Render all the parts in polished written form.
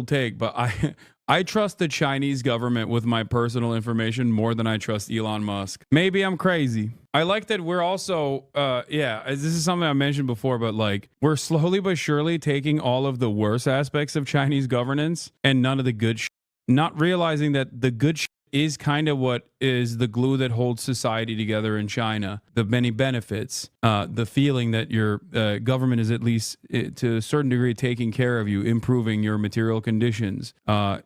take, but I trust the Chinese government with my personal information more than I trust Elon Musk. Maybe I'm crazy. I like that we're also, this is something I mentioned before, but like we're slowly but surely taking all of the worst aspects of Chinese governance and none of the good not realizing that the good is kind of what is the glue that holds society together in China. The many benefits, the feeling that your government is at least to a certain degree taking care of you, improving your material conditions,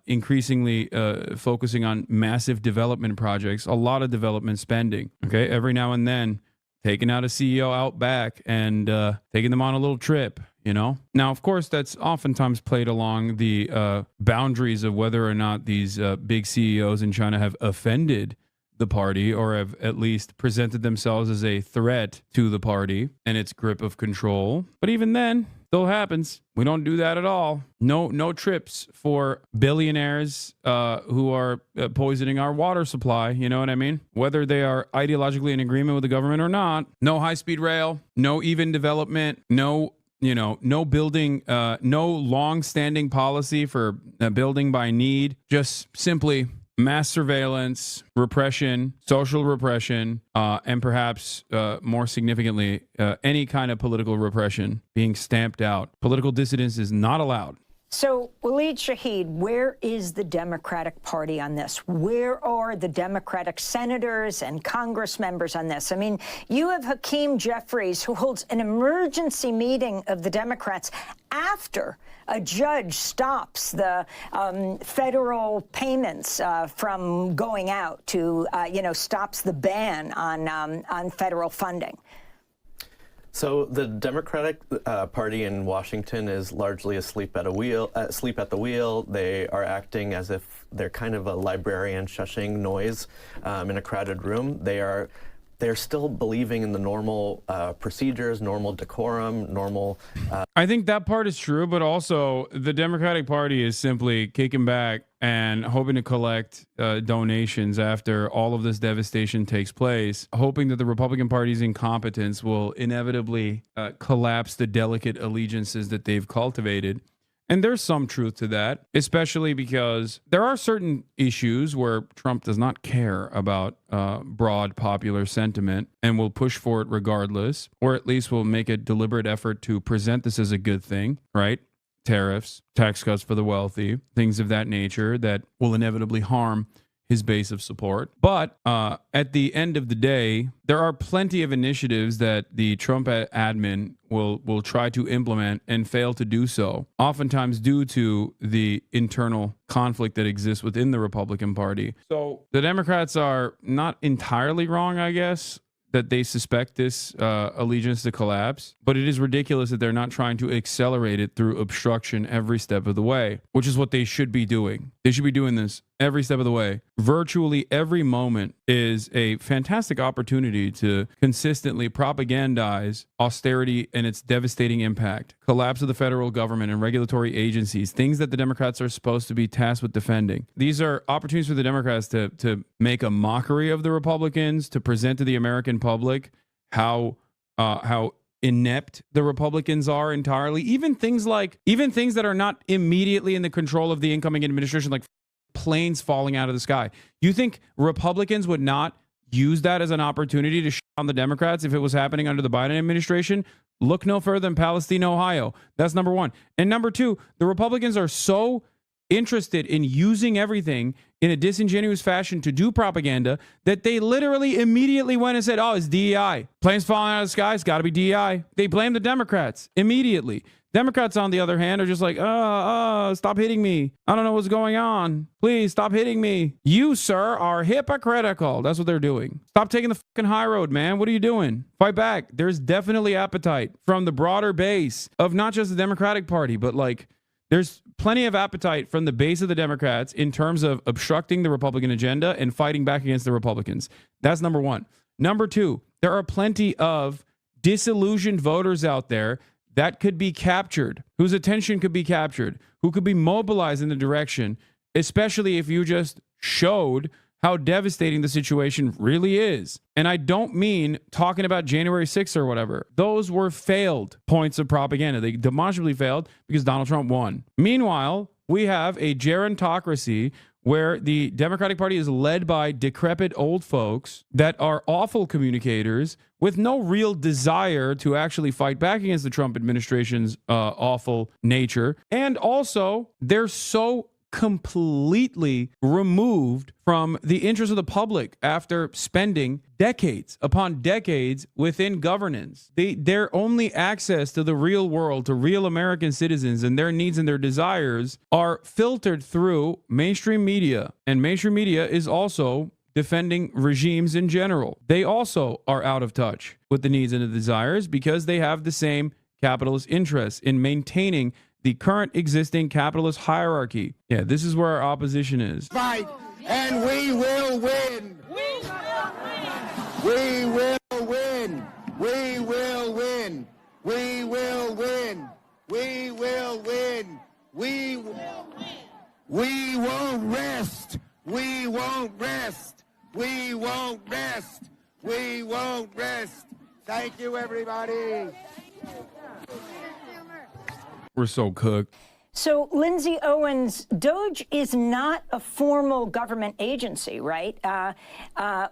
increasingly focusing on massive development projects, a lot of development spending. Okay, every now and then taking out a CEO out back and taking them on a little trip. You know, now, of course, that's oftentimes played along the boundaries of whether or not these big CEOs in China have offended the party or have at least presented themselves as a threat to the party and its grip of control. But even then, still happens. We don't do that at all. No trips for billionaires who are poisoning our water supply. You know what I mean? Whether they are ideologically in agreement with the government or not. No high-speed rail. No even development. No building, no long-standing policy for building by need, just simply mass surveillance, repression, social repression, and perhaps more significantly, any kind of political repression being stamped out. Political dissidence is not allowed. So, Waleed Shahid, where is the Democratic Party on this? Where are the Democratic senators and Congress members on this? I mean, you have Hakeem Jeffries, who holds an emergency meeting of the Democrats after a judge stops the federal payments from going out to, stops the ban on federal funding. So the Democratic Party in Washington is largely asleep at the wheel. They are acting as if they're kind of a librarian shushing noise in a crowded room. They're still believing in the normal procedures, normal decorum, normal... I think that part is true, but also the Democratic Party is simply kicking back and hoping to collect donations after all of this devastation takes place, hoping that the Republican Party's incompetence will inevitably collapse the delicate allegiances that they've cultivated. And there's some truth to that, especially because there are certain issues where Trump does not care about broad popular sentiment and will push for it regardless, or at least will make a deliberate effort to present this as a good thing, right? Tariffs, tax cuts for the wealthy, things of that nature that will inevitably harm his base of support. But at the end of the day, there are plenty of initiatives that the Trump admin will try to implement and fail to do so, oftentimes due to the internal conflict that exists within the Republican Party. So the Democrats are not entirely wrong, I guess, that they suspect this allegiance to collapse, but it is ridiculous that they're not trying to accelerate it through obstruction every step of the way, which is what they should be doing. They should be doing this every step of the way. Virtually every moment is a fantastic opportunity to consistently propagandize austerity and its devastating impact, collapse of the federal government and regulatory agencies, things that the Democrats are supposed to be tasked with defending. These are opportunities for the Democrats to make a mockery of the Republicans, to present to the American public how inept the Republicans are entirely. Even things that are not immediately in the control of the incoming administration, like planes falling out of the sky. You think Republicans would not use that as an opportunity to shut on the Democrats if it was happening under the Biden administration? Look no further than Palestine, Ohio. That's number one. And number two, the Republicans are so interested in using everything in a disingenuous fashion to do propaganda that they literally immediately went and said, oh, it's DEI. Planes falling out of the sky, it's got to be DEI. They blame the Democrats immediately. Democrats, on the other hand, are just like, stop hitting me. I don't know what's going on. Please stop hitting me. You, sir, are hypocritical. That's what they're doing. Stop taking the fucking high road, man. What are you doing? Fight back. There's definitely appetite from the broader base of not just the Democratic Party, but like there's plenty of appetite from the base of the Democrats in terms of obstructing the Republican agenda and fighting back against the Republicans. That's number one. Number two, there are plenty of disillusioned voters out there that could be captured, whose attention could be captured, who could be mobilized in the direction, especially if you just showed how devastating the situation really is. And I don't mean talking about January 6th or whatever. Those were failed points of propaganda. They demonstrably failed because Donald Trump won. Meanwhile, we have a gerontocracy where the Democratic Party is led by decrepit old folks that are awful communicators with no real desire to actually fight back against the Trump administration's awful nature. And also, they're so completely removed from the interest of the public after spending decades upon decades within governance. Their only access to the real world, to real American citizens and their needs and their desires are filtered through mainstream media. And mainstream media is also defending regimes in general. They also are out of touch with the needs and the desires because they have the same capitalist interests in maintaining the current existing capitalist hierarchy. Yeah, this is where our opposition is. Fight, and we will win. We will win. We will win. We will win. We will win. We won't rest. We won't rest. We won't rest. We won't rest. Thank you, everybody. We're so cooked. So, Lindsay Owens, DOGE is not a formal government agency, right?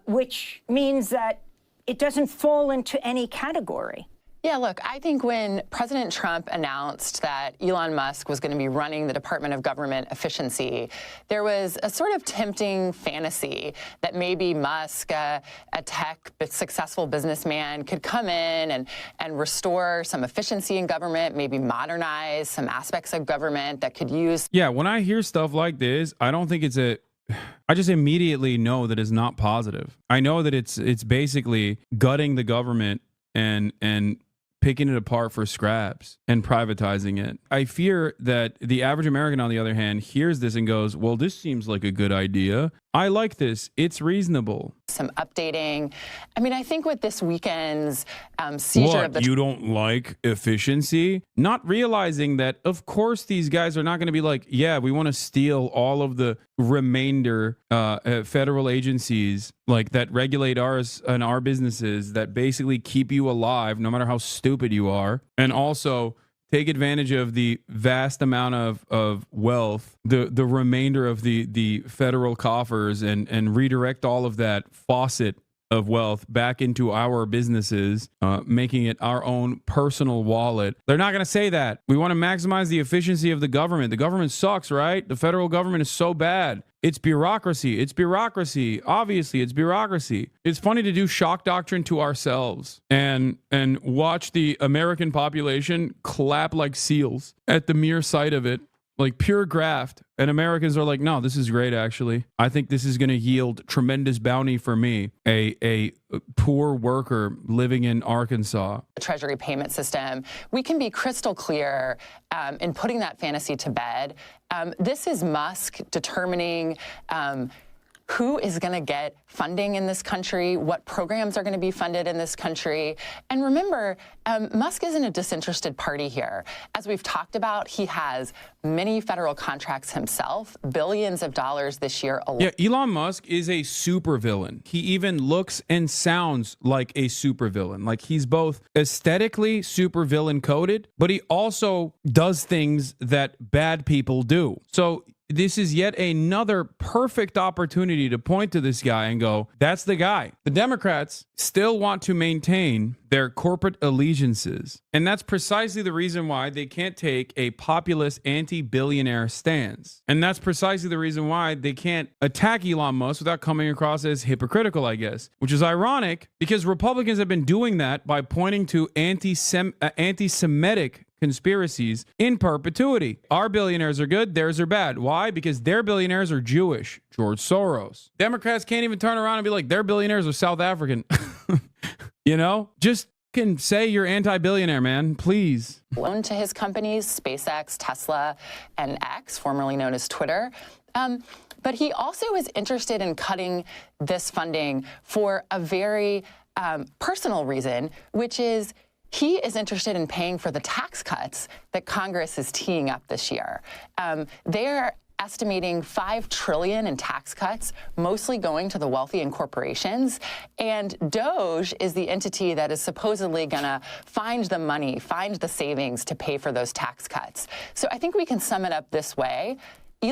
Which means that it doesn't fall into any category. Yeah, look, I think when President Trump announced that Elon Musk was going to be running the Department of Government Efficiency, there was a sort of tempting fantasy that maybe Musk, a tech but successful businessman, could come in and restore some efficiency in government, maybe modernize some aspects of government that could use. Yeah, when I hear stuff like this, I don't think I just immediately know that it's not positive. I know that it's basically gutting the government and picking it apart for scraps and privatizing it. I fear that the average American, on the other hand, hears this and goes, well, this seems like a good idea. I like this. It's reasonable. Some updating. I mean, I think with this weekend's seizure of the... You don't like efficiency? Not realizing that, of course, these guys are not going to be like, yeah, we want to steal all of the remainder federal agencies like that regulate ours and our businesses that basically keep you alive no matter how stupid you are. And also take advantage of the vast amount of wealth, the remainder of the federal coffers, and redirect all of that faucet of wealth back into our businesses, making it our own personal wallet. They're not going to say that. We want to maximize the efficiency of the government. The government sucks, right? The federal government is so bad. It's bureaucracy. It's bureaucracy. Obviously, it's bureaucracy. It's funny to do shock doctrine to ourselves and watch the American population clap like seals at the mere sight of it, like pure graft. And Americans are like, no, this is great, actually. I think this is going to yield tremendous bounty for me, a poor worker living in Arkansas. The Treasury payment system, we can be crystal clear in putting that fantasy to bed. This is Musk determining who is going to get funding in this country, what programs are going to be funded in this country. And remember, Musk isn't a disinterested party here. As we've talked about, he has many federal contracts himself, billions of dollars this year alone. Yeah, Elon Musk is a supervillain. He even looks and sounds like a supervillain. Like, he's both aesthetically supervillain coded, but he also does things that bad people do. So this is yet another perfect opportunity to point to this guy and go, that's the guy. The Democrats still want to maintain their corporate allegiances. And that's precisely the reason why they can't take a populist anti-billionaire stance. And that's precisely the reason why they can't attack Elon Musk without coming across as hypocritical, I guess, which is ironic because Republicans have been doing that by pointing to anti-Semitic conspiracies in perpetuity. Our billionaires are good, theirs are bad. Why? Because their billionaires are Jewish. George Soros. Democrats can't even turn around and be like, their billionaires are South African. You know, just can say you're anti-billionaire, man, please. Loan to his companies, SpaceX, Tesla, and X, formerly known as Twitter. But he also is interested in cutting this funding for a very personal reason, which is he is interested in paying for the tax cuts that Congress is teeing up this year. They're estimating $5 trillion in tax cuts, mostly going to the wealthy and corporations. And Doge is the entity that is supposedly going to find the money, find the savings to pay for those tax cuts. So I think we can sum it up this way.